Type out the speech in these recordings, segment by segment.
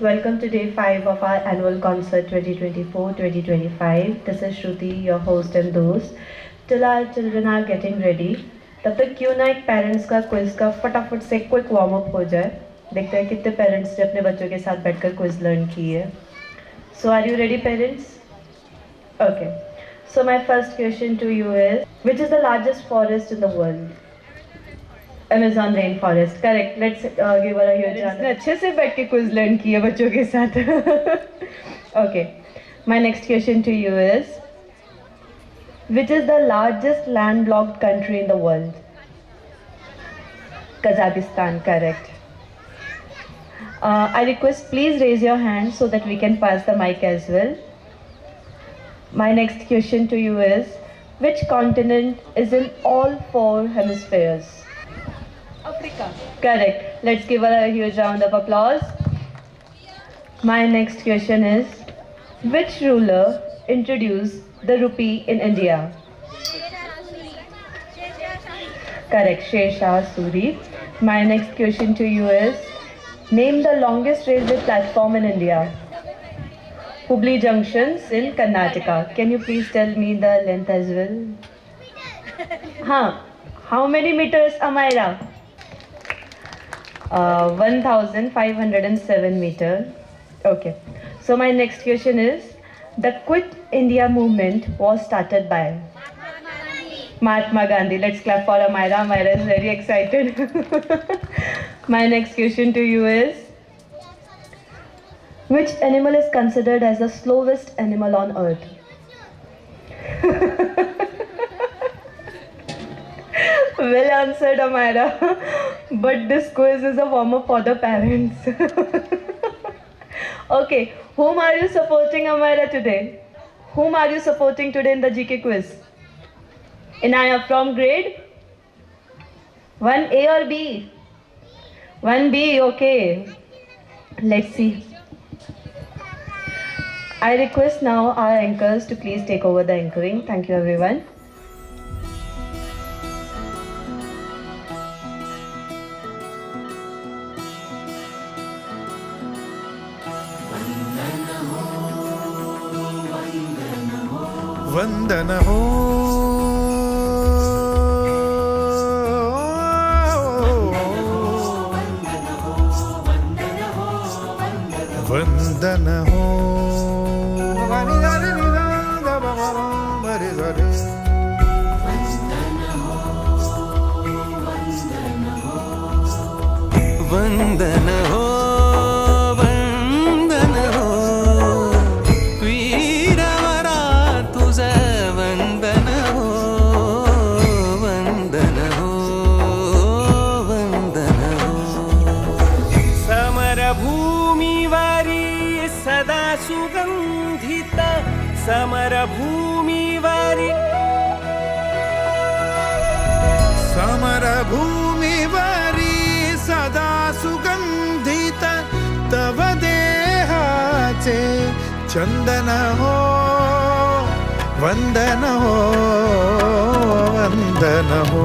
Welcome to day 5 of our annual concert 2024-2025. This is Shruti, your host and host. Till our children are getting ready, तब तक क्यों ना एक parents का quiz का फटाफट से क्विक वार्म अप हो जाए. देखते हैं कितने पेरेंट्स ने अपने बच्चों के साथ बैठकर क्विज लर्न की है. So are you ready, parents? Okay. So my first question to you is, which is the largest forest in the world? Amazon rainforest. Correct. Let's give her a huge round. अच्छे से बैठ के quiz learn किया बच्चों के साथ. Okay. My next question to you is, which is the largest landlocked country in the world? Kazakhstan. Correct. I request please raise your hand so that we can pass the mic as well. My next question to you is, which continent is in all 4 hemispheres? Africa. Correct. Let's give her a huge round of applause. My next question is, which ruler introduced the rupee in India? Correct. Sher Shah Suri. My next question to you is, name the longest railway platform in India. Hubli Junctions in Karnataka. Can you please tell me the length as well? How many meters, Amaira? 1507 meter. Okay. So my next question is, the Quit India movement was started by Mahatma Gandhi. Let's clap for Amaira. Amaira is very excited. My next question to you is, which animal is considered as the slowest animal on earth? Well answered, Amaira. But this quiz is a warm-up for the parents. Okay, whom are you supporting, Amaira, today? Whom are you supporting today in the GK quiz? Inaya, from grade 1A or B? 1B, okay. Let's see. I request now our anchors to please take over the anchoring. Thank you, everyone. वंदन हो वंदन हो वंदन हो सुगंधित समरभूमिवारि समरभूमिवारि सदा सुगंधित तव देहाचे चंदन हो वंदन हो वंदन हो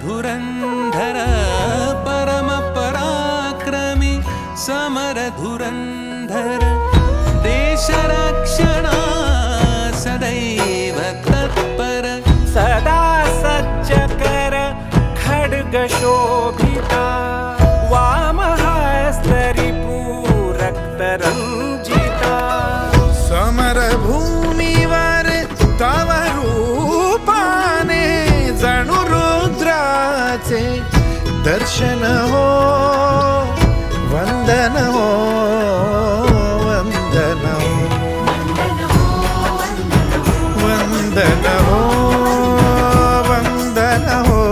धुरंधर परम पराक्रमी समर धुरंधर देश रक्षणा सदैव तत्पर सदा सज्जकर खड्ग शोभिता वामहस्तरिपूरक्तरञ्जिता समर भूमिवर तव रूपाने जणु रुद्राचे दर्शन हो वंदन हो वंदन हो वंदन हो वंदन हो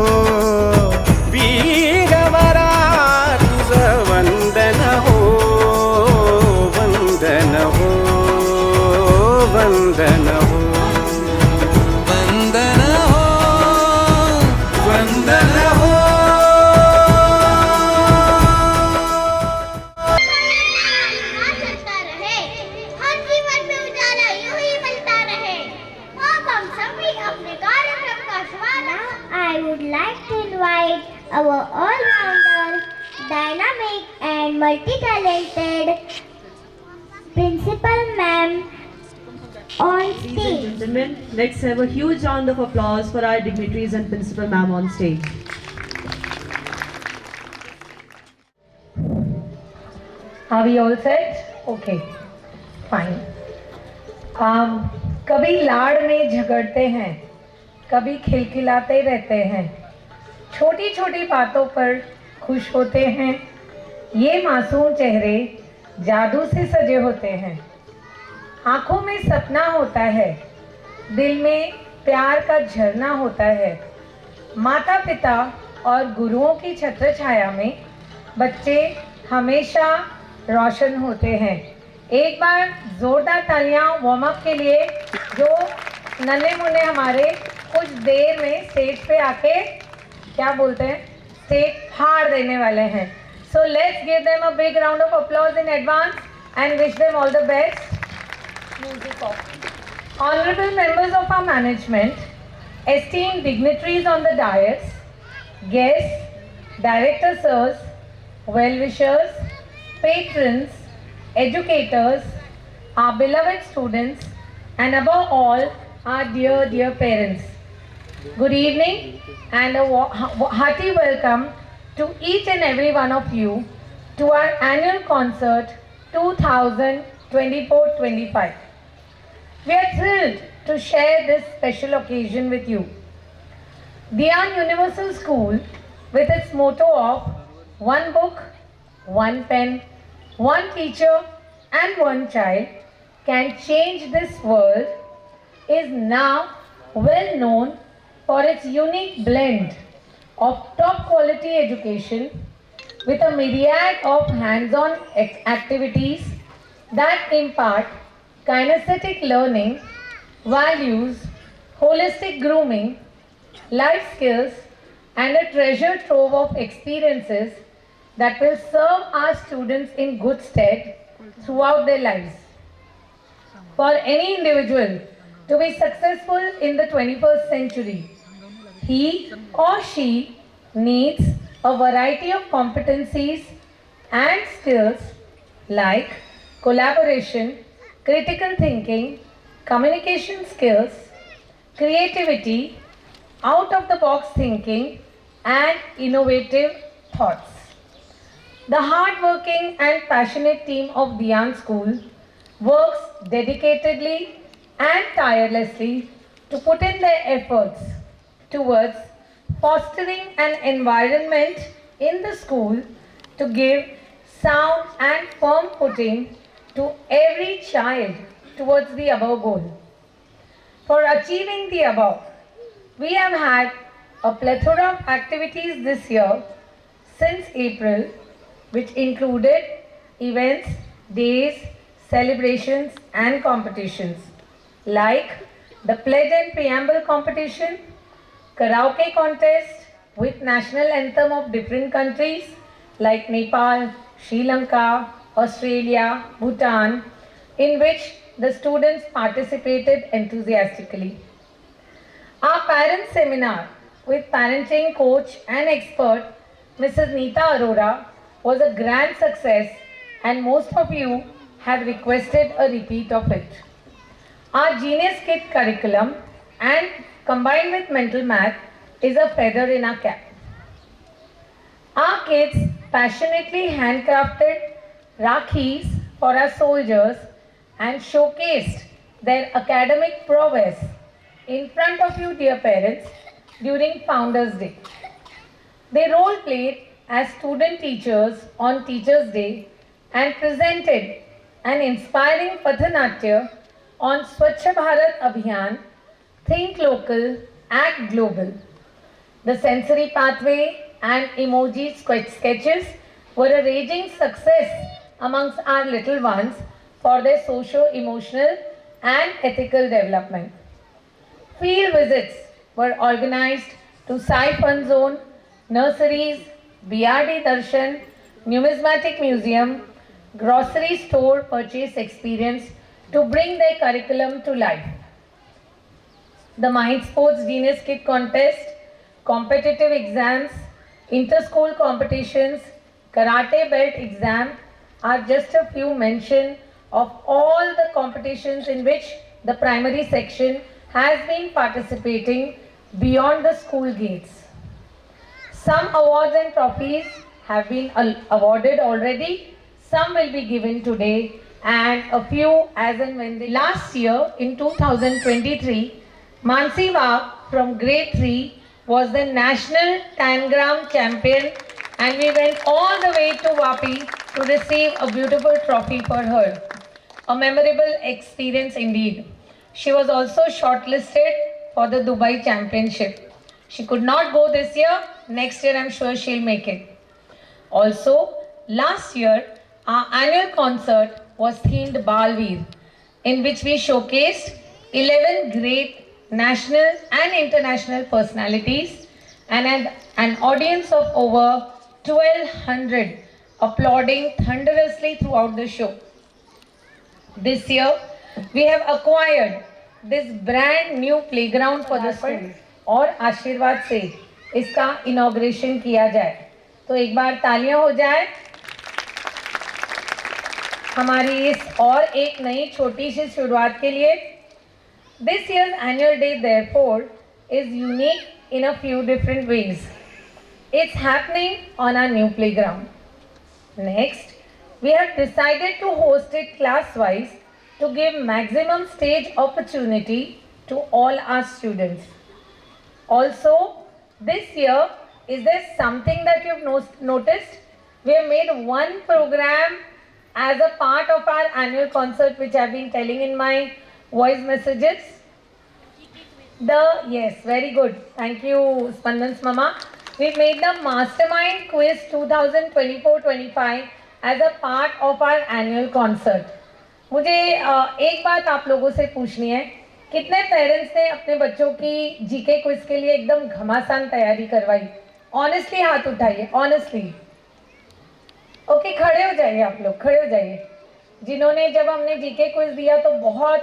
वीरवरा तुझ वंदन हो our all-rounder, dynamic and multi-talented principal ma'am on Ladies and stage. gentlemen, let's have a huge round of applause for our dignitaries and principal ma'am on stage. Are we all set? Okay, fine. कभी लाड़ में झगड़ते हैं, कभी खिलखिलाते रहते हैं, छोटी छोटी बातों पर खुश होते हैं। ये मासूम चेहरे जादू से सजे होते हैं। आंखों में सपना होता है, दिल में प्यार का झरना होता है। माता पिता और गुरुओं की छत्र छाया में बच्चे हमेशा रोशन होते हैं। एक बार जोरदार तालियां वार्म अप के लिए, जो नन्हे मुन्ने हमारे कुछ देर में स्टेज पे आके क्या बोलते हैं, स्टेज फाड़ देने वाले हैं। So let's give them a big round of applause in advance and wish them all the best. Music off. Honorable members of our management, esteemed dignitaries on the dais, guests, director sirs, well-wishers, patrons, educators, our beloved students, and above all, our dear parents. Good evening and a hearty welcome to each and every one of you to our annual concert 2024-25. We are thrilled to share this special occasion with you. Diyan Universal School, with its motto of one book, one pen, one teacher and one child can change this world, is now well known for its unique blend of top quality education with a myriad of hands-on activities that impart kinesthetic learning, values, holistic grooming, life skills, and a treasure trove of experiences that will serve our students in good stead throughout their lives. For any individual to be successful in the 21st century, he or she needs a variety of competencies and skills like collaboration, critical thinking, communication skills, creativity, out-of-the-box thinking, and innovative thoughts. The hard-working and passionate team of Diyan School works dedicatedly and tirelessly to put in their efforts towards fostering an environment in the school to give sound and firm footing to every child towards the above goal. For achieving the above, we have had a plethora of activities this year since April, which included events, days, celebrations and competitions like the Pledge and Preamble competition, karaoke contest with national anthem of different countries like Nepal, Sri Lanka, Australia, Bhutan, in which the students participated enthusiastically. Our parent seminar with parenting coach and expert Mrs. Neeta Arora was a grand success and most of you have requested a repeat of it. Our Genius Kit curriculum and combined with mental math is a feather in our cap. Our kids passionately handcrafted Rakhis for our soldiers and showcased their academic prowess in front of you, dear parents, during Founders Day. They role played as student teachers on Teachers Day and presented an inspiring Pathanatya on Swachh Bharat Abhiyan, Think Local, Act Global. The sensory pathway and emoji sketches were a raging success amongst our little ones for their socio-emotional and ethical development. Field visits were organized to Sai Fun Zone, nurseries, BRD Darshan, numismatic museum, grocery store purchase experience to bring their curriculum to life. The Mind Sports Genius Kit contest, competitive exams, Inter-school competitions, karate belt exam are just a few mention of all the competitions in which the primary section has been participating beyond the school gates. Some awards and trophies have been awarded already, some will be given today, and a few as and when they. Last year in 2023, Mansi Wag from grade 3 was the national tangram champion, and we went all the way to Vapi to receive a beautiful trophy for her. A memorable experience indeed. She was also shortlisted for the Dubai Championship. She could not go this year. Next year I'm sure she'll make it. Also, last year our annual concert was themed Balveer, in which we showcased 11 great national and international personalities and an audience of over 1200 applauding thunderously throughout the show. This year, we have acquired this brand new playground for the school और आशीर्वाद से इसका inauguration किया जाए. तो एक बार तालियां हो जाए हमारी इस और एक नई छोटी सी शुरुआत के लिए. This year's annual day therefore is unique in a few different ways. It's happening on our new playground. Next, we have decided to host it class-wise to give maximum stage opportunity to all our students. Also, this year, is there something that you've noticed? We have made one program as a part of our annual concert, which I've been telling in my voice messages. Yes, very good. Thank you, Spandan's Mama. We've made the Mastermind Quiz 2024-25 as a part of our annual concert. मुझे एक बात आप लोगों से पूछनी है, कितने parents ने अपने बच्चों की जीके क्विज के लिए एकदम घमासान तैयारी करवाई? ऑनेस्टली हाथ उठाइए, ऑनेस्टली. ओके, खड़े हो जाइए आप लोग, खड़े हो जाइए. जिन्होंने जब हमने जीके क्विज दिया तो बहुत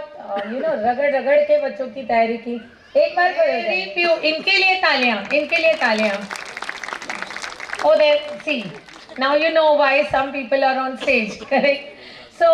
रगड़ के बच्चों की तैयारी की. एक बार खड़े हो जाइए. इनके लिए तालियां, इनके लिए तालियां. Oh, there, see, now you know why some people are on stage, correct? So,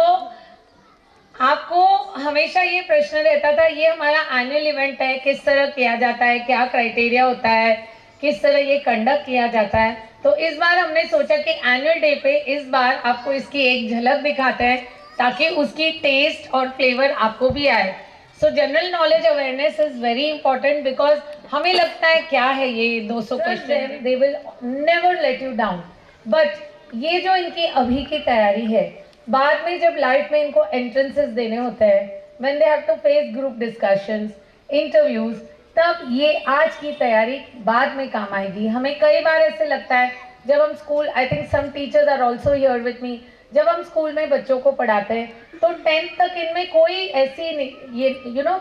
आपको हमेशा ये प्रश्न रहता था, ये हमारा एनुअल इवेंट है, किस तरह किया जाता है, क्या क्राइटेरिया होता है, किस तरह ये कंडक्ट किया जाता है. तो इस बार हमने सोचा कि एनुअल डे पे इस बार आपको इसकी एक झलक दिखाते हैं ताकि उसकी टेस्ट और फ्लेवर आपको भी आए. सो general knowledge awareness is very important because हमें लगता है क्या है ये 200 question, they will never let you down. But ये जो इनकी अभी की तैयारी है, बाद में जब लाइफ में इनको एंट्रेंसेस देने होते हैं, when they have to face group discussions, interviews, तब ये आज की तैयारी बाद में काम आएगी. हमें कई बार ऐसे लगता है जब हम school, I think some teachers are also here with me, जब हम स्कूल में बच्चों को पढ़ाते हैं तो 10th तक इनमें कोई ऐसी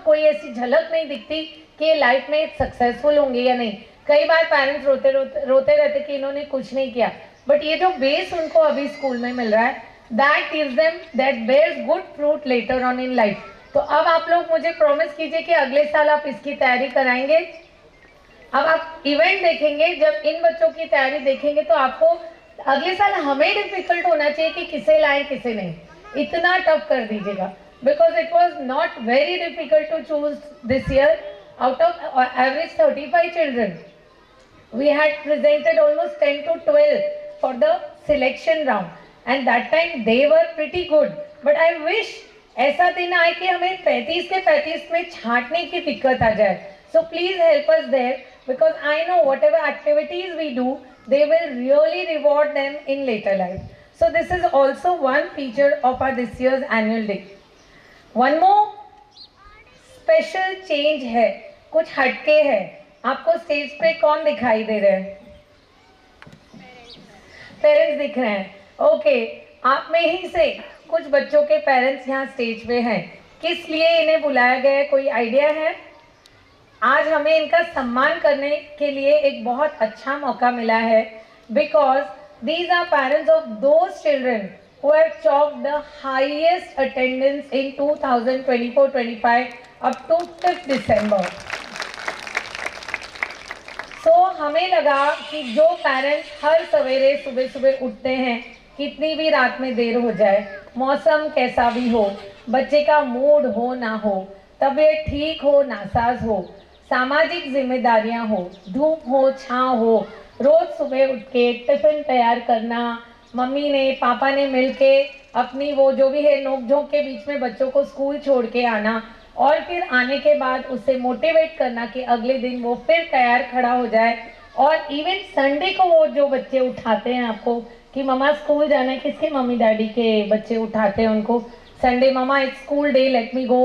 कोई ऐसी झलक नहीं दिखती कि ये लाइफ में सक्सेसफुल होंगे या नहीं. कई बार पेरेंट्स रोते रहते कि इन्होंने कुछ नहीं किया. बट ये जो बेस उनको अभी स्कूल में मिल रहा है, that gives them, that bears good fruit later on in life. तो अब आप लोग मुझे प्रॉमिस कीजिए कि अगले साल आप इसकी तैयारी कराएंगे. अब आप इवेंट देखेंगे, जब इन बच्चों की तैयारी देखेंगे तो आपको अगले साल हमें डिफिकल्ट होना चाहिए कि किसे लाएं किसे नहीं. इतना टफ कर दीजिएगा because it was not very difficult to choose this year. Out of average 35 children we had presented almost 10 to 12 for the selection round and that time they were pretty good. But I wish ऐसा दिन आए कि हमें 35 के 35 में छांटने की दिक्कत आ जाए. So please help us there because I know whatever activities we do, they will really reward them in later life. So this is also one feature of our this year's annual day. One more special change है, कुछ हटके है. आपको stage पे कौन दिखाई दे रहे हैं? पेरेंट्स दिख रहे हैं. ओके, आप में ही से कुछ बच्चों के पेरेंट्स यहाँ स्टेज पे हैं. किस लिए इन्हें बुलाया गया है, कोई आइडिया है? आज हमें इनका सम्मान करने के लिए एक बहुत अच्छा मौका मिला है because these are parents of those children who have chalked the highest attendance in 2024-25 up to 5th December. So हमें लगा कि जो पेरेंट्स हर सवेरे सुबह सुबह उठते हैं, कितनी भी रात में देर हो जाए, मौसम कैसा भी हो, बच्चे का मूड हो ना हो, तबीयत ठीक हो नासाज हो, सामाजिक जिम्मेदारियां हो, धूप हो छाँव हो, रोज सुबह उठ के टिफिन तैयार करना, मम्मी ने पापा ने मिलके अपनी वो जो भी है नोक-झोंक के बीच में बच्चों को स्कूल छोड़ के आना और फिर आने के बाद उसे मोटिवेट करना कि अगले दिन वो फिर तैयार खड़ा हो जाए। और इवन संडे को वो जो बच्चे उठाते हैं आपको कि मम्मा स्कूल जाना है, किसके मम्मी डैडी के बच्चे उठाते हैं उनको Sunday, mama it's school day let me go,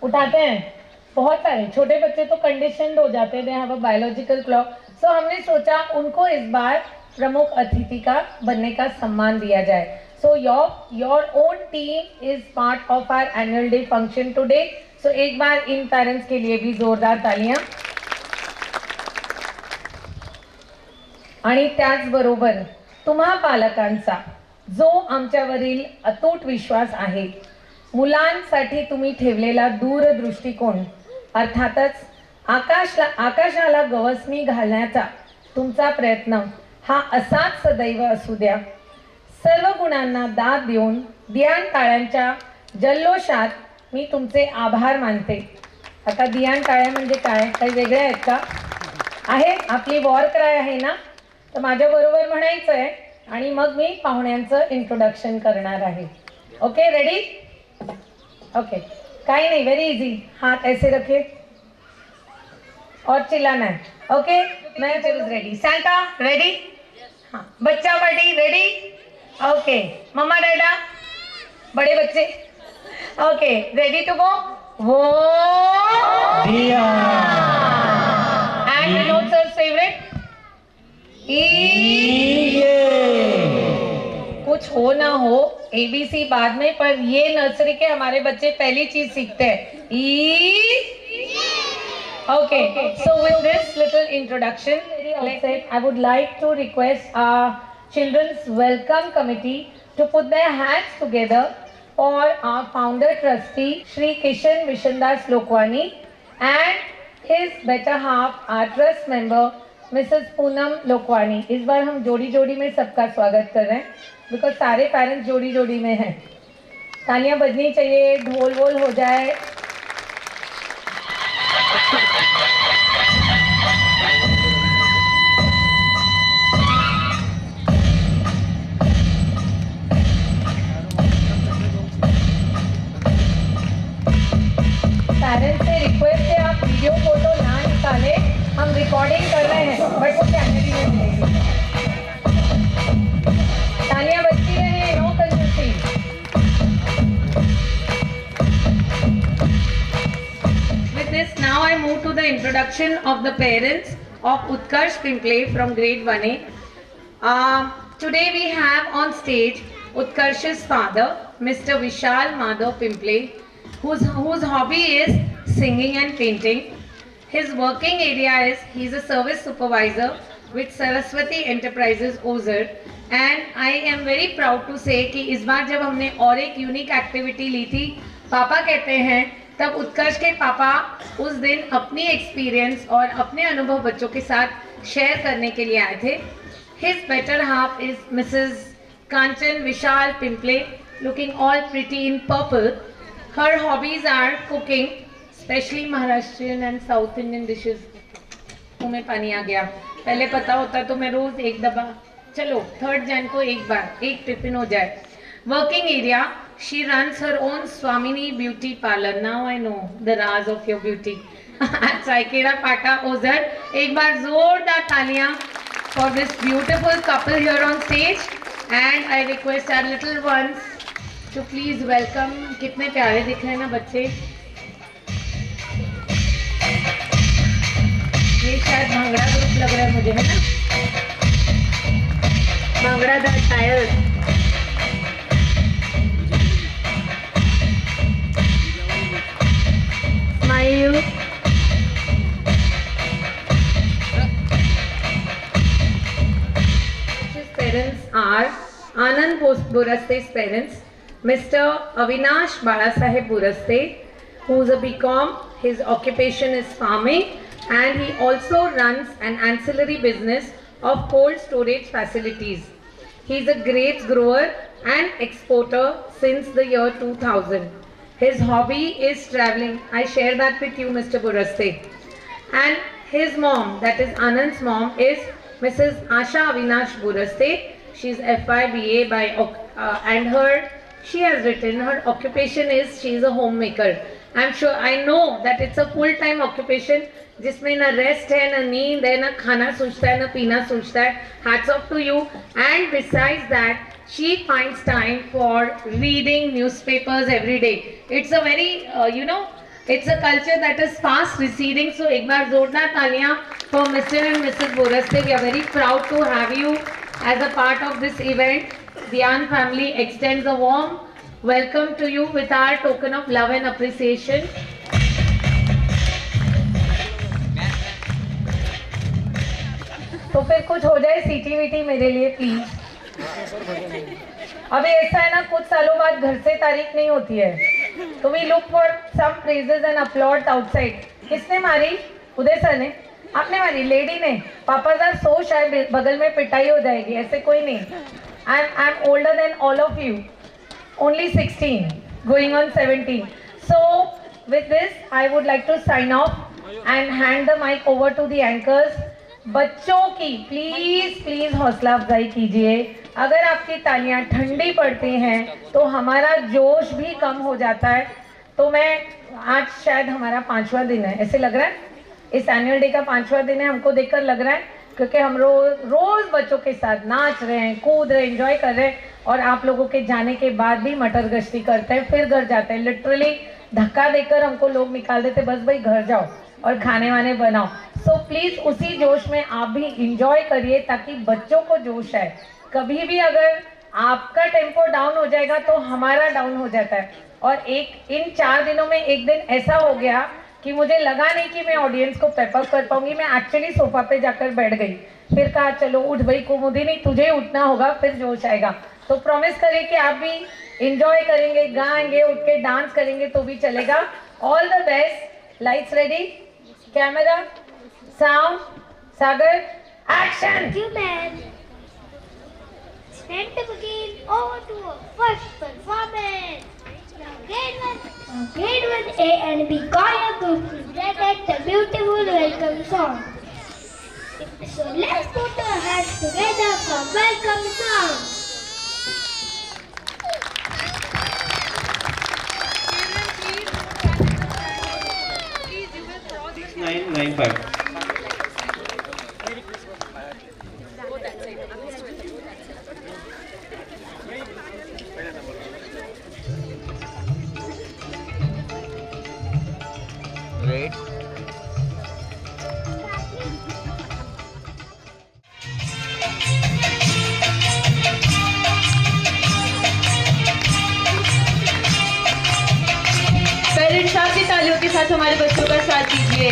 उठाते हैं। बहुत सारे छोटे बच्चे तो कंडीशनड हो जाते हैं, they have a biological clock. So हमने सोचा उनको इस बार प्रमुख अतिथि का बनने का सम्मान दिया जाए। So your own team is part of our annual day function today. So एक बार इन पेरेंट्स के लिए भी जोरदार तालियां। आणि त्याचबरोबर तुम्हा पालकांचा जो आमच्यावरील अतूट विश्वास आहे, मुलांसाठी तुम्ही ठेवलेला दूरदृष्टिकोन, अर्थातच आकाशाला गवसणी घालण्याचा तुमचा प्रयत्न हा असाच सदैव असू द्या। सर्व गुणांना दाद देऊन दियान टाळ्यांच्या जल्लोषात मी तुमचे आभार मानते। आता दियान टाळ्या म्हणजे काय, काही वेगळे आहेत का? आहे, आपली वॉर क्राय आहे ना, तर माझ्याबरोबर म्हणायचं आहे आणि मग मी पाहुण्यांचं इंट्रोडक्शन करणार आहे। Okay, ready? ओके, काही नाही, वेरी इजी। हाथ ऐसे रखे और चिल्लाना है। ओके, मैं फिर रेडी। Santa ready? हाँ, बच्चा बड़ी रेडी? ओके, मम्मा डैडा बड़े बच्चे ओके, रेडी टू गो? वो एंड विनोद सर फेवरेट कुछ हो ना हो एबीसी बाद में, पर ये नर्सरी के हमारे बच्चे पहली चीज सीखते हैं ई। Okay, so with this little introduction, I would like to request our Children's Welcome Committee to put their hands together for our founder trustee Shri Kishan Vishandas Lokwani and his better half, our trust member Mrs. Poonam Lokwani. इस बार हम जोड़ी जोड़ी में सबका स्वागत कर रहे हैं, बिकॉज सारे पेरेंट्स जोड़ी जोड़ी में हैं। तालियां बजनी चाहिए, ढोल वोल हो जाए। पेरेंट्स से रिक्वेस्ट है आप वीडियो फोटो ना निकाले, हम रिकॉर्डिंग कर रहे हैं बट वो कैमरे में मिलेगी। तालियां बजती रहे, नो कंजूसी। With this, now I move to the introduction of the parents of Utkarsh Pimple from grade 1A. Today we have on stage Utkarsh's father, Mr. Vishal Madhav Pimple, whose hobby is singing and painting. His working area is he's a service supervisor with Saraswati Enterprises Ozar, and I am very proud to say कि इस बार जब हमने और एक unique activity ली थी, पापा कहते हैं, तब उत्कर्ष के पापा उस दिन अपनी एक्सपीरियंस और अपने अनुभव बच्चों के साथ शेयर करने के लिए आए थे। His better half is Mrs. Kanchan Vishal Pimple, looking all pretty in purple. Her hobbies are cooking, especially Maharashtrian and South Indian dishes. मुँह में पानी आ गया, पहले पता होता तो मैं रोज एक दबा, चलो 3rd जन को एक बार एक टिफिन हो जाए। Working area, she runs her own Swamini Beauty Parlor. Now I know the raz of your beauty. Saikera Pata Ozar, एक बार जोरदार तालियां for this beautiful couple here on stage, and I request our little ones to please welcome। कितने प्यारे दिख रहे हैं ना बच्चे, ये शायद भांगड़ा ग्रुप लग रहा है मुझे, है ना? Bhangra the tyre. Smile. His parents are Anand Buraste's parents, Mr. Avinash Balasaheb Buraste, who is a BCom. His occupation is farming. and he also runs an ancillary business of cold storage facilities. He is a grapes grower and exporter since the year 2000. His hobby is traveling. I share that with you, Mr. Buraste. And his mom, that is Anand's mom, is Mrs. Asha Avinash Buraste. She is FIBA by and she has written her occupation is she is a homemaker. I know that it's a full-time occupation जिसमें ना rest है, ना नींद है, ना खाना सोचता है, ना पीना सोचता है. Hats off to you. And besides that, she finds time for reading newspapers every day. It's a very, it's a culture that is fast receding. So एक बार जोरदार तालियां for Mr. and Mrs. Buraste. We are very proud to have you as a part of this event. Dhyan family extends a warm welcome to you with our token of love and appreciation. तो फिर कुछ हो जाए सीटी VT मेरे लिए please. अभी ऐसा है ना, कुछ सालों बाद घर से तारीफ नहीं होती है, तो we look for some praises and applauds outside. किसने मारी? उदय सर ने. आपने मारी? लेडी ने. पापा सर सो शायद बगल में पिटाई हो जाएगी, ऐसे कोई नहीं. I am older than all of you, only 16 going on 17. So with this I would like to sign off and hand the mic over to the anchors. बच्चों की प्लीज हौसला अफजाई कीजिए. अगर आपकी तालियां ठंडी पड़ती हैं तो हमारा जोश भी कम हो जाता है. तो मैं आज शायद हमारा 5वां दिन है, ऐसे लग रहा है. इस एनुअल डे का 5वां दिन है, हमको देखकर लग रहा है, क्योंकि हम रोज बच्चों के साथ नाच रहे हैं, कूद रहे हैं, एंजॉय कर रहे हैं. और आप लोगों के जाने के बाद भी मटर गश्ती करते हैं, फिर घर जाते हैं. लिटरली धक्का देकर हमको लोग निकाल देते, बस भाई घर जाओ और खाने वाने बनाओ. सो प्लीज उसी जोश में आप भी इंजॉय करिए ताकि बच्चों को जोश आए. कभी भी अगर आपका टेम्पो डाउन हो जाएगा तो हमारा डाउन हो जाता है. और इन 4 दिनों में एक दिन ऐसा हो गया कि मुझे लगा नहीं कि मैं ऑडियंस को पेप अप कर पाऊंगी. मैं एक्चुअली सोफा पे जाकर बैठ गई. फिर कहा चलो उठ भाई कुमुदिनी, तुझे उठना होगा, फिर जोश आएगा. तो प्रॉमिस करिए कि आप भी इंजॉय करेंगे, गाएंगे, उठ के डांस करेंगे तो भी चलेगा. All the best. Lights ready, camera, sound, Sagar, action. Thank you, ma'am. Time to begin. Over to our first performance. Now, grade 1A and B choir group presented the beautiful welcome song. So let's put our hands together for welcome song. 995. Great. Parents आपकी तालियों के साथ हमारे बच्चों का साथ दीजिए.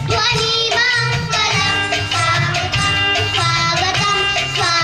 Swagatam, swagatam,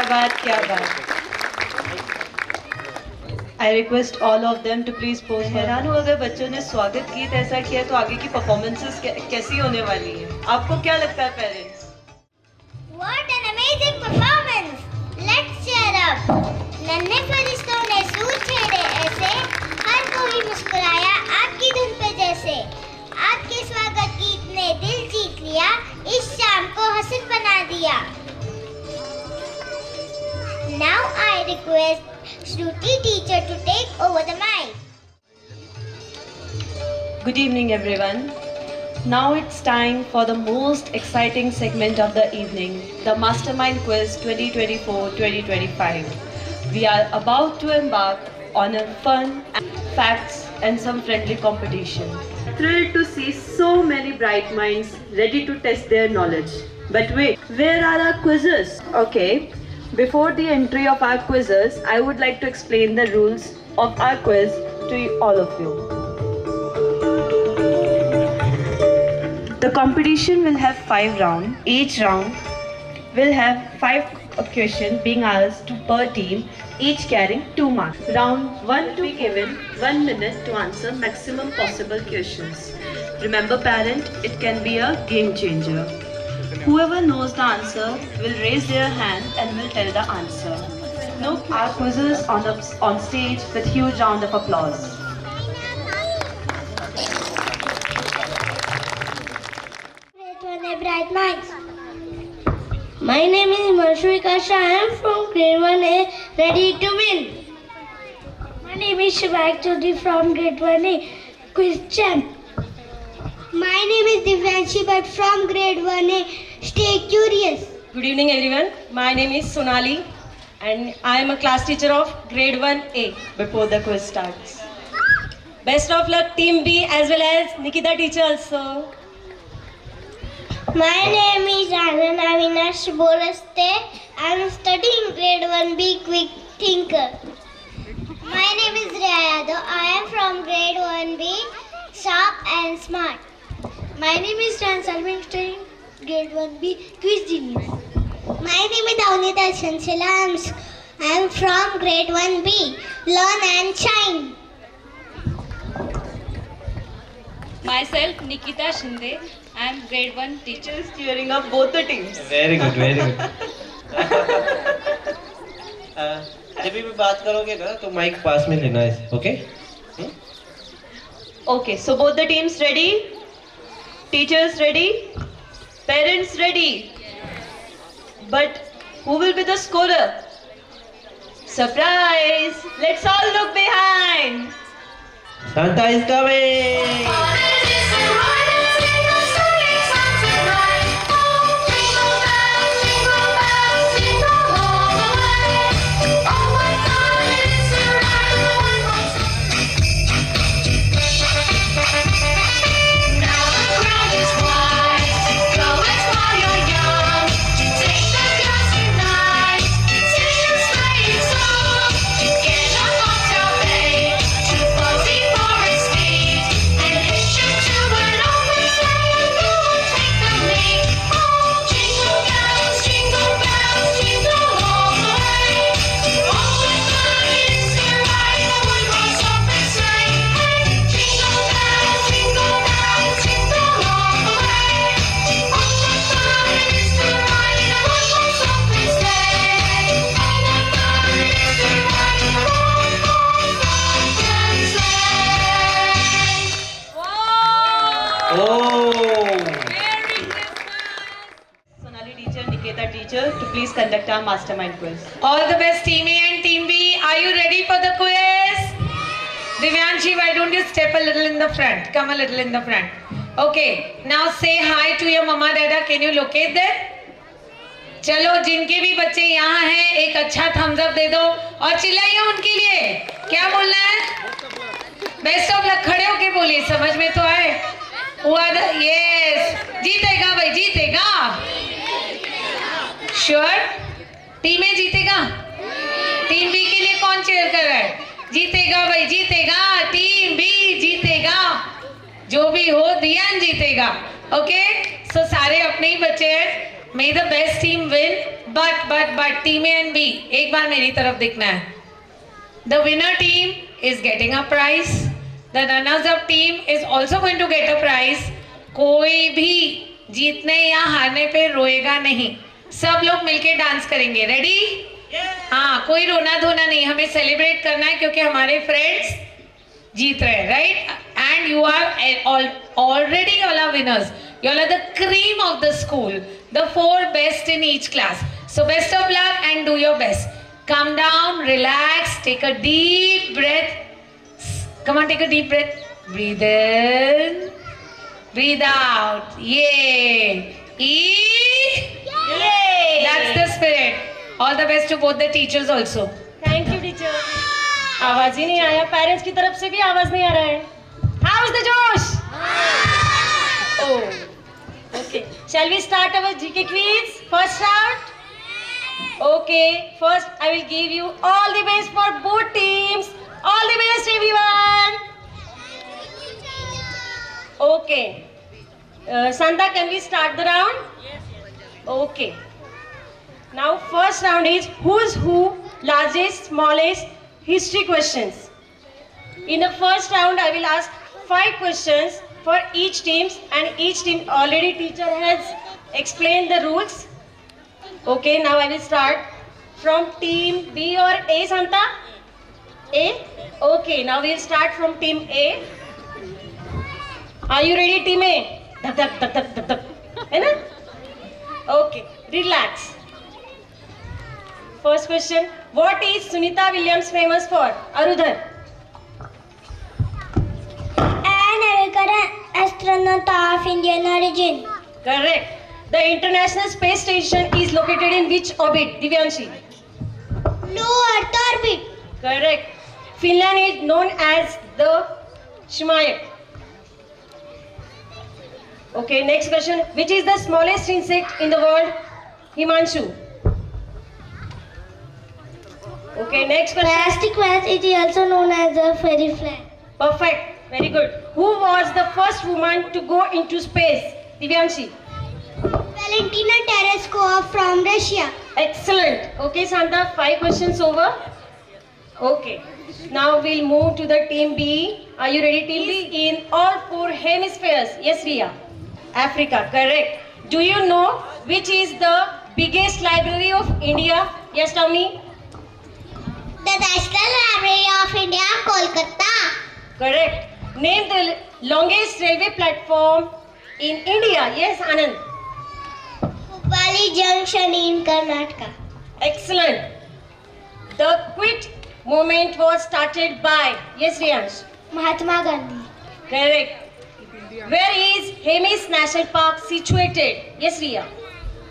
क्या बात। I request all of them to please pose for. हैरान हूँ, अगर बच्चों ने स्वागत गीत ऐसा किया तो आगे की परफॉर्मेंसेस कैसी होने वाली है? आपको क्या लगता है parents? What an amazing performance! Let's cheer up! नन्हे फरिश्तों ने सूर छेड़े ऐसे, हर कोई मुस्कुराया आपकी धुन पे जैसे। आपके स्वागत गीत ने दिल जीत लिया, इस शाम को हसन बना दिया। Now I request Shruti teacher to take over the mic. Good evening everyone. Now it's time for the most exciting segment of the evening, the Mastermind Quiz 2024-2025. We are about to embark on a fun, facts and some friendly competition. Thrilled to see so many bright minds ready to test their knowledge. But wait, where are our quizzes? Okay, before the entry of our quizzes, I would like to explain the rules of our quiz to all of you. The competition will have 5 rounds. Each round will have 5 questions being asked per team, each carrying 2 marks. Round 1 to be given 1 minute to answer maximum possible questions. Remember parent, it can be a game changer. Whoever knows the answer will raise their hand and will tell the answer. No, our quizzes on stage with huge round of applause. Bright minds. My name is Marshwika Shah. I am from grade 1A, ready to win. My name is Shivak Chaudhary from grade 1A, quiz champ. My name is Divyanshi Bhatt from grade 1A, stay curious. Good evening everyone. My name is Sonali and I am a class teacher of grade 1A. Before the quiz starts. Best of luck team B as well as Nikita teacher also. My name is Anand Avinash Boraste. I am studying grade 1B quick thinker. My name is Riya Yadav. I am from grade 1B, sharp and smart. My name is Ran Salman, studying grade 1B, quiz genius. My name is Avnita Chanchila. I am from grade 1B, learn and shine. Myself Nikita Shinde. I am grade 1 teacher. Just cheering up both the teams. Very good, very good. जब भी बात करोगे ना तो mic पास में लेना है, okay? Okay, so both the teams ready? Teachers ready? Parents ready? But who will be the scorer? Surprise! Let's all look behind! Santa is coming! Sonali teacher, Nikita teacher, to please conduct our mastermind quiz. All the best team A and team B. Are you ready for the quiz? Divyanshi, why don't you step a little in the front? Come a little in the front. Okay, now say hi to your mama dada. Can you locate them? चलो जिनके भी बच्चे यहाँ हैं एक अच्छा Thums up दे दो और चिल्लाइए उनके लिए। क्या बोलना है? Best of luck. खड़े होके बोलिए, समझ में तो आए। यस, जीतेगा भाई, जीतेगा। श्योर? टीम ए जीतेगा? टीम बी के लिए कौन चेयर कर रहा है? जीतेगा भाई, जीतेगा। टीम बी जीतेगा, जो भी हो दियान जीतेगा। ओके, सो सारे अपने ही बच्चे हैं। May the best team win. But team A and B, एक बार मेरी तरफ देखना है. The winner team is getting a prize. The runners up team is also going to get a prize. कोई भी जीतने या हारने पे रोएगा नहीं. सब लोग मिलके डांस करेंगे. रेडी? हाँ, कोई रोना धोना नहीं. हमें सेलिब्रेट करना है क्योंकि हमारे फ्रेंड्स जीत रहे हैं, right? And you are already all are winners. You all are the cream of the school, the 4 best in each class. So best of luck and do your best. Calm down, relax, take a deep breath. Come on, take a deep breath. Breathe in, breathe out. Yay! Yay! That's the spirit. All the best to both the teachers also. Thank you teacher. आवाज ही नहीं आया. Parents की तरफ से भी आवाज नहीं आ रहा है. हाउ इज द जोश? Oh, okay. Shall we start our GK quiz? First round? Okay. First, I will give you all the best for both teams. All the best, everyone. Okay. Santa, can we start the round? Yes. Okay. Now, first round is who's who, largest, smallest, history questions. In the first round, I will ask 5 questions for each team, and each team already teacher has explained the rules. Okay, now I will start from team B or A, Santa? A? Okay, now we will start from team A. Are you ready, team A? Dhak, dhak, dhak, dhak, dhak, dhak. है ना? Okay, relax. First question, what is Sunita Williams famous for? Arudhar. An American astronaut of Indian origin. Correct. The International Space Station is located in which orbit? Divyanshi. Low Earth orbit. Correct. Finland is known as the Shimayak. Okay, next question. Which is the smallest insect in the world? Himanshu. Okay, next question. Plastic vase is also known as a fairy flag. Perfect. Very good. Who was the first woman to go into space? Divyanshi. Valentina Tereshkova from Russia. Excellent. Okay, Santa, 5 questions over. Okay. Now we'll move to the team B. Are you ready, team B? In all 4 hemispheres. Yes, Ria. Africa. Correct. Do you know which is the biggest library of India? Yes, Tawni. The National Library of India, Kolkata. Correct. Name the longest railway platform in India. Yes, Anand. Hubballi Junction in Karnataka. Excellent. The quit movement was started by. Yes, Riyansh. Mahatma Gandhi. Correct. Where is Hemis National Park situated? Yes, Riya.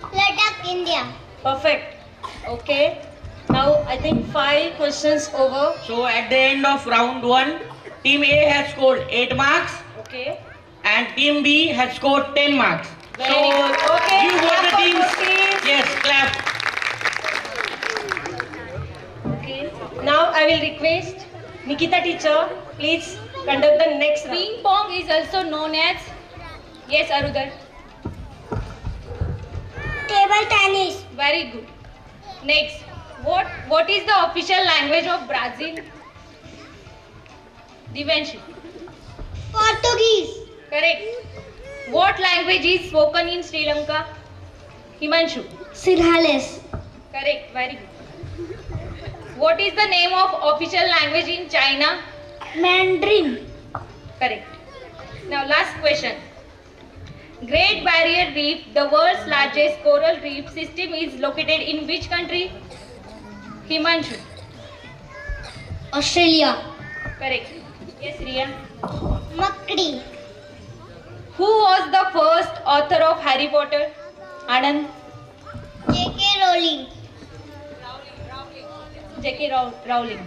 Ladakh, India. Perfect. Okay. Now I think 5 questions over. So at the end of round 1, team A has scored 8 marks Okay. and team B has scored 10 marks. Very so good. Okay. you both the Clap for teams. both teams. Yes, clap. Okay. Now I will request Nikita teacher, please conduct the next round. Ping pong is also known as, yes, Arudhar. Table tennis. Very good. Next, what is the official language of Brazil? Divanshi. Portuguese. Correct. What language is spoken in Sri Lanka? Himanshu. Sinhalese. Correct. Very good. What is the name of official language in China? Mandarin. Correct. Now last question. Great Barrier Reef, the world's largest coral reef system, is located in which country? Himanshu. Australia. Correct. Yes, Riya. Makdi. Who was the first author of Harry Potter? Anand. J.K. Rowling. J.K. Rowling.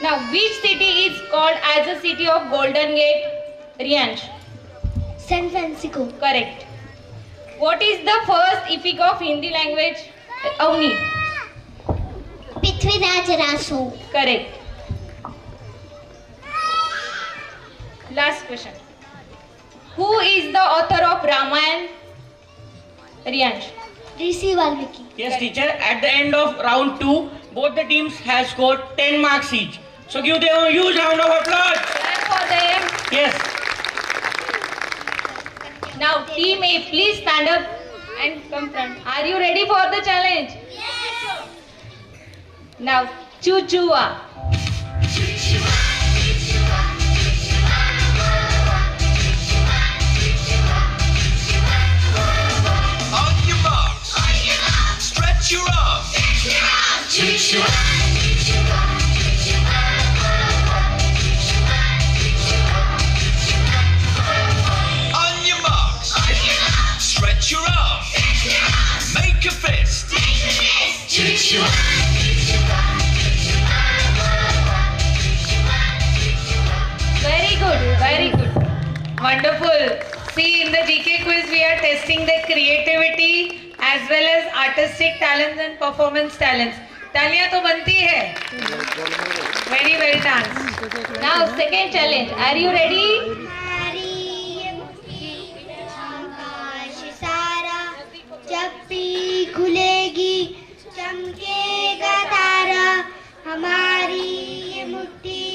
Now, which city is called as the city of Golden Gate? Riyansh. San Francisco. Correct. What is the first epic of Hindi language? Avni. Prithviraj Raso. Correct. Last question. Who is the author of Ramayana? Riyansh. Rishi Valmiki. Yes, teacher. At the end of round 2, both the teams have scored 10 marks each. So give them a huge round of applause. Clap for them. Yes. Now, team A, please stand up and come front. Are you ready for the challenge? Yes. Now, choo-choo-ah. On your marks. Stretch your arms. On your marks. Stretch your arms. Make a fist. Very good, very good. Wonderful. See, in the GK quiz, we are testing the creativity as well as artistic talents and performance talents. तालियां तो बनती है. Very well done. Now, second challenge. Are you ready? आकाश सारा जब भी खुलेगी चमकेगा तारा हमारी ये मुट्ठी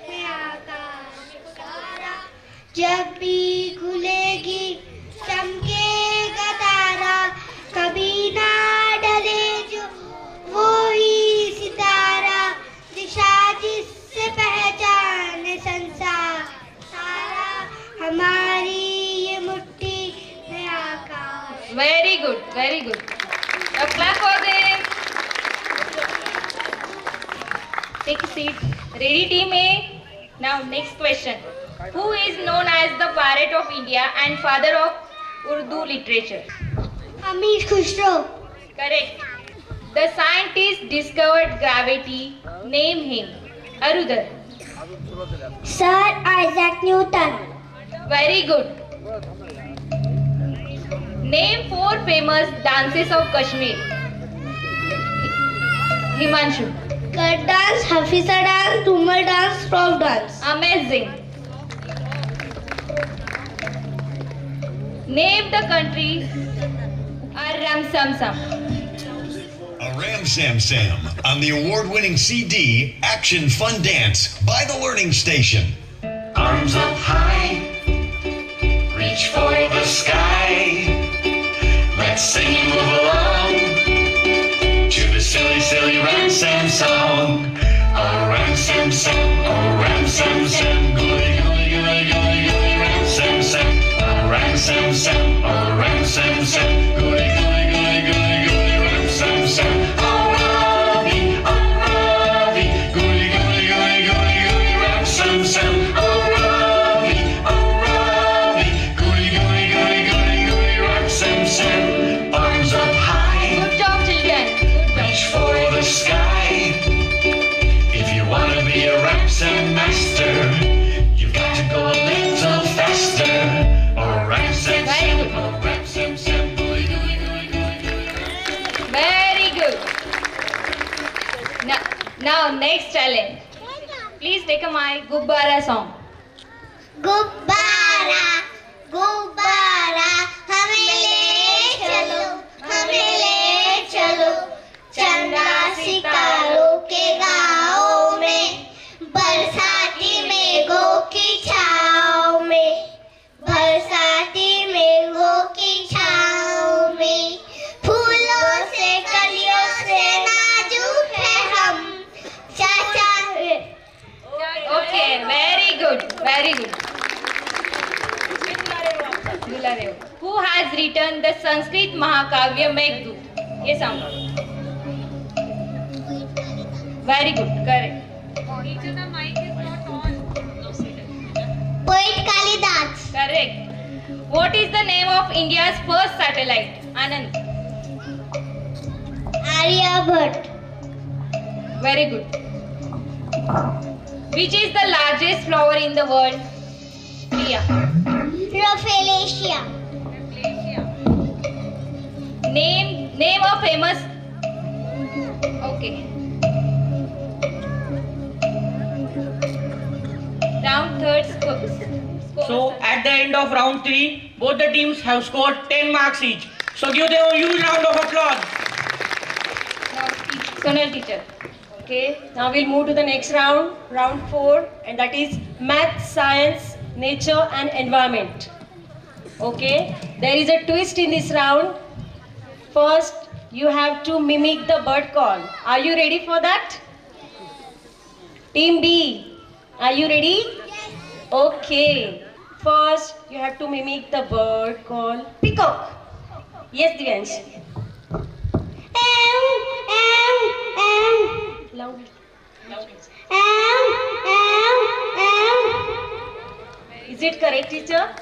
में आकाश सारा जब भी खुलेगी चमकेगा तारा कभी ना डरे जो वो ही सितारा दिशा जिससे पहचाने संसार सारा हमारी ये मुट्ठी में आकाश. Very good, very good. A clap for them. Take a seat. Ready, team A? Now, next question. Who is known as the Parrot of India and father of Urdu literature? Amir Khusro. Correct. The scientist discovered gravity. Name him. Arudhar. Sir Isaac Newton. Very good. Name 4 famous dances of Kashmir. Himanshu. Kud dance Hafiza dance Jhumar dance फ्रॉक dance. Amazing. Name the country. Aram Sam Sam. A Ram Sam Sam on the award-winning CD Action Fun Dance by The Learning Station. Arms up high. Reach for the sky. Let's sing and move along to the silly, silly Ram Sam song. Oh, Ram Sam Sam, oh, Ram Sam Sam, gooey, gooey, gooey, gooey, gooey, Ram Sam Sam. Oh, Ram Sam Sam, oh, Ram Sam Sam, gooey, gooey, gooey, gooey, gooey, Ram Sam Sam. Oh, Ravi, gooey, gooey, gooey, gooey, gooey, Ram Sam Sam. Oh, Ravi, gooey, gooey, gooey, gooey, gooey, Ram Sam Sam. Arms up high. Good job, children. Good job. Reach for the sky. If you want to be a Ram Sam master, you've got to go a little faster. Oh, Ram Sam Sam, oh, Ram Sam Sam, gooey, gooey, gooey, gooey, gooey. Very good. Now next challenge. Please take a mic. Gubbara song. गुब्बारा गुब्बारा हमें ले चलो चंदा सितारों के गाँव में बरसाती मेघों की छाँव में बरसाती मेघों की छाँव में फूलों से कलियों से नाजुक है हम चाचा. Okay, very good, very good. Who has written the Sanskrit Mahakavya Meghdut? Yes, Amber. Very good, correct. Teacher, the mic is not on. Poet Kalidas. Correct. What is the name of India's first satellite? Anand. Aryabhat. Very good. Which is the largest flower in the world? Priya. Rafflesia. Name a famous. Okay. Round third score. So at the end of round 3, both the teams have scored 10 marks each. So give them a huge round of applause. Sonal teacher. Okay, now we'll move to the next round, round 4, and that is math, science, nature and environment. Okay, there is a twist in this round. First, you have to mimic the bird call. Are you ready for that? Team B, are you ready? Yes. Okay, first you have to mimic the bird call peacock. Yes, Divyansh. Loud. Is it correct, teacher?